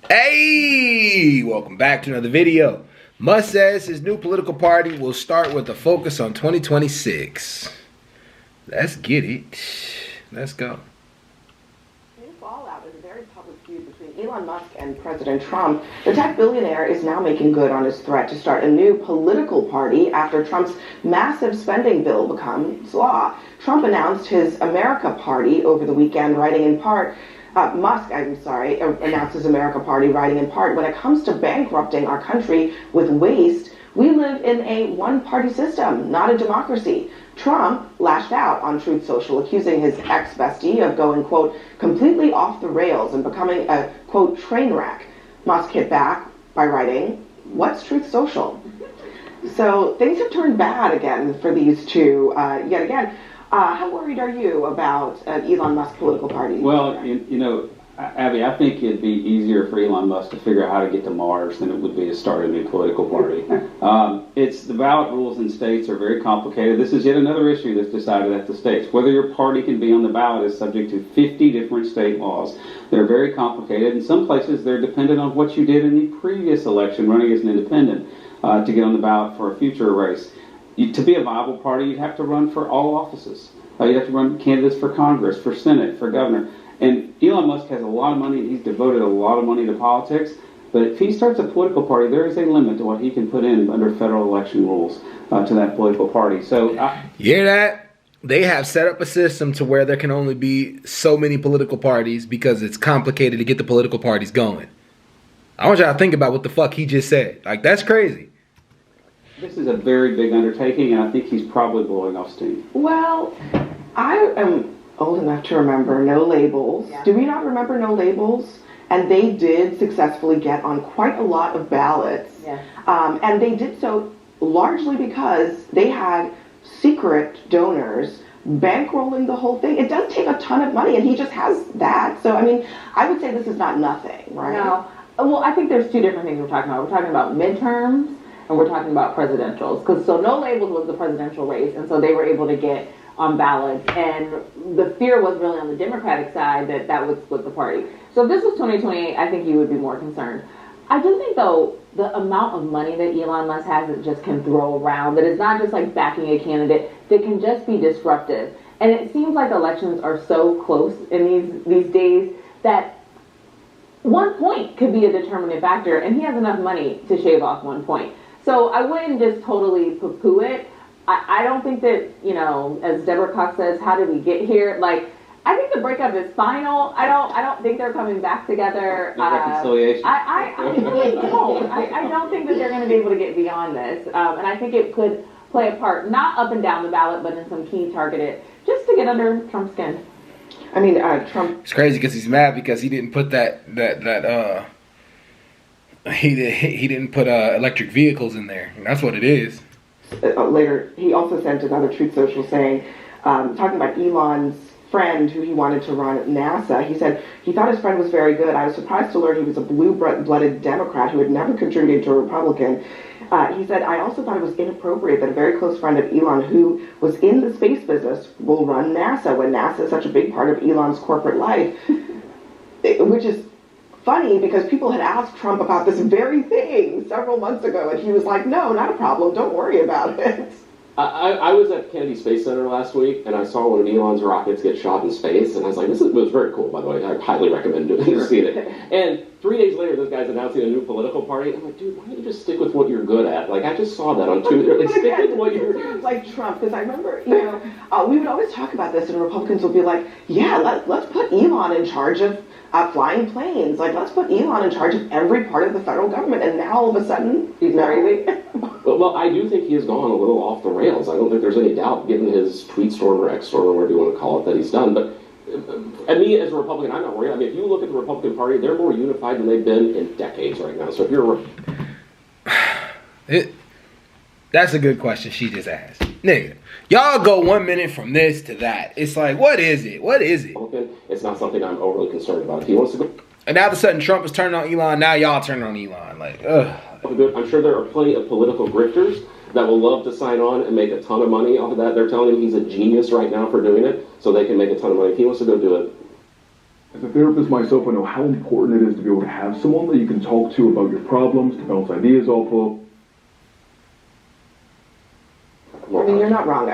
Hey, welcome back to another video. Musk says his new political party will start with a focus on 2026. Let's get it. Let's go. In fallout is a very public feud between Elon Musk and President Trump. The tech billionaire is now making good on his threat to start a new political party after Trump's massive spending bill becomes law. Trump announced his America Party over the weekend, writing in part, Musk announced his America Party, writing in part, when it comes to bankrupting our country with waste, we live in a one-party system, not a democracy. Trump lashed out on Truth Social, accusing his ex-bestie of going, quote, completely off the rails and becoming a, quote, train wreck. Musk hit back by writing, what's Truth Social? So things have turned bad again for these two yet again. How worried are you about Elon Musk's political party? Well, you know, Abby, I think it'd be easier for Elon Musk to figure out how to get to Mars than it would be to start a new political party. It's the ballot rules in states are very complicated. This is yet another issue that's decided at the states. Whether your party can be on the ballot is subject to 50 different state laws. They're very complicated. In some places, they're dependent on what you did in the previous election, running as an independent, to get on the ballot for a future race. To be a viable party, you'd have to run for all offices. You'd have to run candidates for Congress, for Senate, for governor. And Elon Musk has a lot of money, and he's devoted a lot of money to politics. But if he starts a political party, there is a limit to what he can put in under federal election rules to that political party. So, you hear that? They have set up a system to where there can only be so many political parties because it's complicated to get the political parties going. I want y'all to think about what the fuck he just said. Like, that's crazy. This is a very big undertaking, and I think he's probably blowing off steam. Well, I am old enough to remember No Labels. Yeah. Do we not remember No Labels? And they did successfully get on quite a lot of ballots. Yeah. And they did so largely because they had secret donors bankrolling the whole thing. It does take a ton of money, and he just has that. So, I mean, I would say this is not nothing, right? No. Well, I think there's two different things we're talking about. We're talking about midterms, and we're talking about presidentials. So No Labels was the presidential race, and so they were able to get on ballots. And the fear was really on the Democratic side that would split the party. So if this was 2028, I think you would be more concerned. I do think, though, the amount of money that Elon Musk has that just can throw around, that it's not just like backing a candidate, that can just be disruptive. And it seems like elections are so close in these days that one point could be a determinant factor, and he has enough money to shave off 1 point. So I wouldn't just totally poo-poo it. I don't think that, you know, as Deborah Cox says, how did we get here? Like, I think the breakup is final. I don't think they're coming back together. Reconciliation. I really don't. I don't think that they're going to be able to get beyond this. And I think it could play a part, not up and down the ballot, but in some key targeted, just to get under Trump's skin. I mean, Trump... It's crazy because he's mad because he didn't put he didn't put electric vehicles in there, and that's what it is. Later, he also sent another Truth Social saying, talking about Elon's friend who he wanted to run at NASA. He said he thought his friend was very good. I was surprised to learn he was a blue-blooded Democrat who had never contributed to a Republican. He said, I also thought it was inappropriate that a very close friend of Elon who was in the space business will run NASA when NASA is such a big part of Elon's corporate life, which is funny because people had asked Trump about this very thing several months ago, and he was like, no, not a problem, don't worry about it. I was at Kennedy Space Center last week, and I saw one of Elon's rockets get shot in space, and I was like, it was very cool, by the way. I highly recommend seeing it. And 3 days later, this guy's announcing a new political party. I'm like, dude, why don't you just stick with what you're good at? Like, I just saw that on Twitter. Like, stick with what you're... Like Trump, because I remember, you know, we would always talk about this, and Republicans would be like, yeah, let's put Elon in charge of flying planes. Like, let's put Elon in charge of every part of the federal government. And now, all of a sudden, he's crazy. Well, I do think he has gone a little off the rails. I don't think there's any doubt, given his tweet storm or X storm or whatever you want to call it, that he's done. But and me, as a Republican, I'm not worried. I mean, if you look at the Republican Party, they're more unified than they've been in decades right now. So if you're... That's a good question she just asked. Nigga, y'all go 1 minute from this to that. It's like, what is it? What is it? It's not something I'm overly concerned about. If he wants to go... And now all of a sudden Trump is turning on Elon. Now y'all turning on Elon. Like, ugh. I'm sure there are plenty of political grifters that will love to sign on and make a ton of money off of that. They're telling him he's a genius right now for doing it, so they can make a ton of money. If he wants to go do it, As a therapist myself, I know how important it is to be able to have someone that you can talk to about your problems, to bounce ideas off of. I mean, you're not wrong.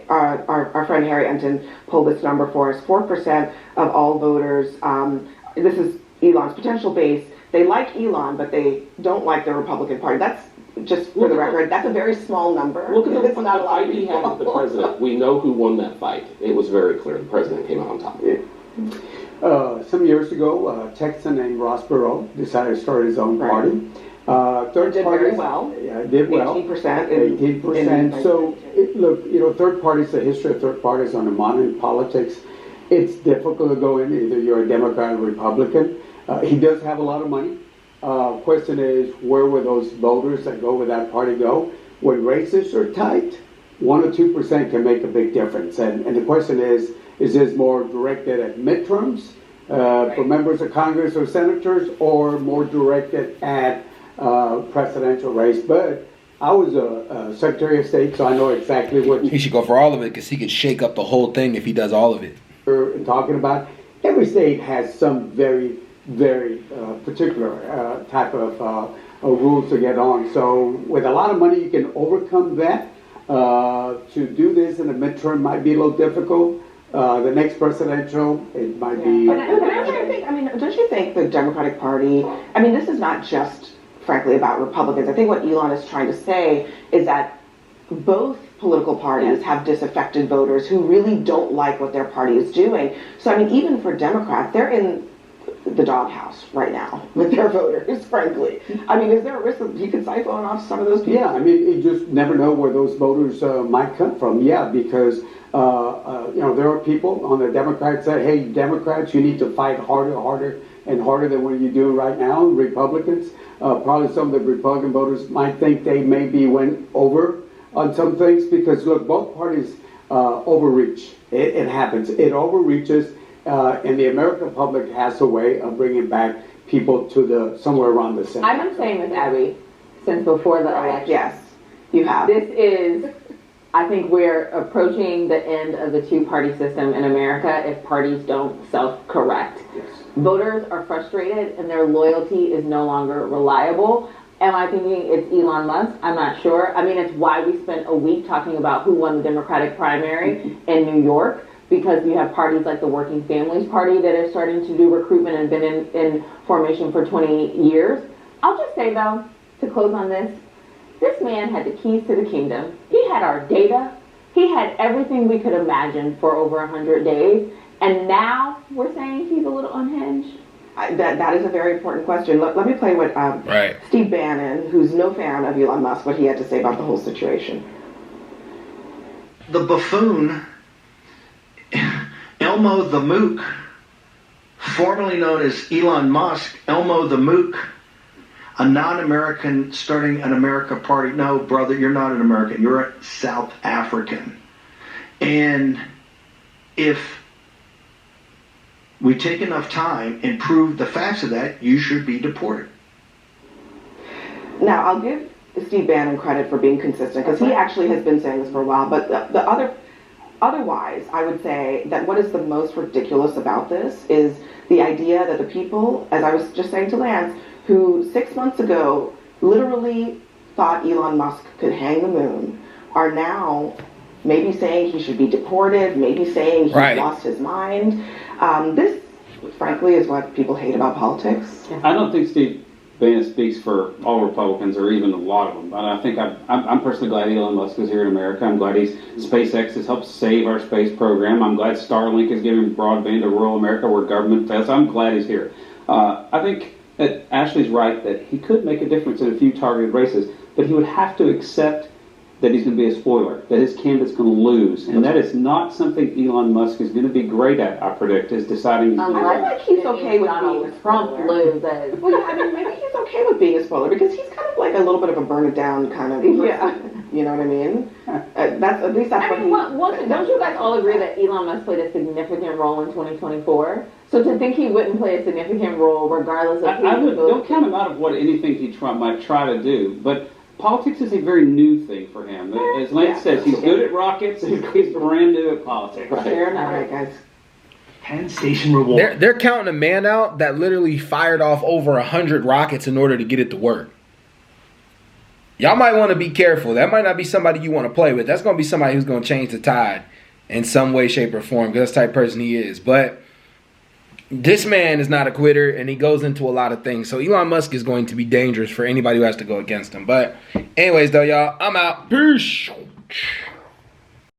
Our friend Harry Enton pulled this number for us. 4% of all voters, this is Elon's potential base, they like Elon, but they don't like the Republican Party. That's, just for the record, that's a very small number. Look at the fight he had with the president. We know who won that fight. It was very clear. The president came out on top. Some years ago, a Texan named Ross Perot decided to start his own party. Third did parties, very well. Yeah, it did well. 18%. 18%. So, look, third parties, the history of third parties on the modern politics, it's difficult to go in. Either you're a Democrat or Republican. He does have a lot of money. Question is, where will those voters that go with that party go? When races are tight, 1 or 2% can make a big difference. And the question is this more directed at midterms for members of Congress or senators, or more directed at presidential race? But I was a Secretary of State, so I know exactly what He should go for all of it because he could shake up the whole thing if he does all of it. you're talking about. Every state has some very particular type of rules to get on. So with a lot of money, you can overcome that. To do this in a midterm might be a little difficult. The next presidential, it might be. Don't you think the Democratic Party, I mean, this is not just, frankly, about Republicans. I think what Elon is trying to say is that both political parties have disaffected voters who really don't like what their party is doing. So, I mean, even for Democrats, they're in the doghouse right now with their voters, frankly. I mean, is there a risk that you could siphon off some of those people? Yeah, I mean, you just never know where those voters might come from. Yeah, because, there are people on the Democrats that, hey, Democrats, you need to fight harder than what you're doing right now. Republicans, probably some of the Republican voters might think they maybe went over on some things because, look, both parties overreach. It happens. It overreaches. And the American public has a way of bringing back people to somewhere around the center. I've been saying this, Abby, since before the election. Yes, you have. This is, I think we're approaching the end of the two-party system in America if parties don't self-correct. Yes. Voters are frustrated and their loyalty is no longer reliable. Am I thinking it's Elon Musk? I'm not sure. I mean, it's why we spent a week talking about who won the Democratic primary in New York, because you have parties like the Working Families Party that are starting to do recruitment and been in formation for 20 years. I'll just say, though, to close on this man had the keys to the kingdom. He had our data. He had everything we could imagine for over 100 days. And now we're saying he's a little unhinged. That is a very important question. Let me play what Steve Bannon, who's no fan of Elon Musk, what he had to say about the whole situation. The buffoon, Elmo the Mook, formerly known as Elon Musk, Elmo the Mook, a non-American starting an America party. No, brother, you're not an American. You're a South African. And if we take enough time and prove the facts of that, you should be deported. Now, I'll give Steve Bannon credit for being consistent, because he actually has been saying this for a while, but otherwise, I would say that what is the most ridiculous about this is the idea that the people, as I was just saying to Lance, who 6 months ago literally thought Elon Musk could hang the moon, are now maybe saying he should be deported, maybe saying he's lost his mind. This, frankly, is what people hate about politics. I don't think Steve Bannon speaks for all Republicans or even a lot of them. But I think I'm personally glad Elon Musk is here in America. I'm glad SpaceX has helped save our space program. I'm glad Starlink is giving broadband to rural America where government fails. I'm glad he's here. I think that Ashley's right that he could make a difference in a few targeted races, but he would have to accept that he's going to be a spoiler, that his candidate's going to lose. And that is not something Elon Musk is going to be great at, I predict, is deciding. I think he's okay with being a Trump loses. Well, yeah, I mean, maybe he's okay with being a spoiler, because he's kind of like a little bit of a burn it down kind of person. Yeah. You know what I mean? That's at least that's don't you guys all agree that Elon Musk played a significant role in 2024? So to think he wouldn't play a significant role regardless of don't count him out of what anything Trump might try to do, but politics is a very new thing for him. As Lance says, he's good at rockets, he's brand new at politics. Fair enough. All right, guys. Penn Station reward. They're counting a man out that literally fired off over 100 rockets in order to get it to work. Y'all might want to be careful. That might not be somebody you want to play with. That's going to be somebody who's going to change the tide in some way, shape, or form. Because that's the type of person he is. But this man is not a quitter, and he goes into a lot of things. So Elon Musk is going to be dangerous for anybody who has to go against him. But anyways, though, y'all, I'm out. Peace.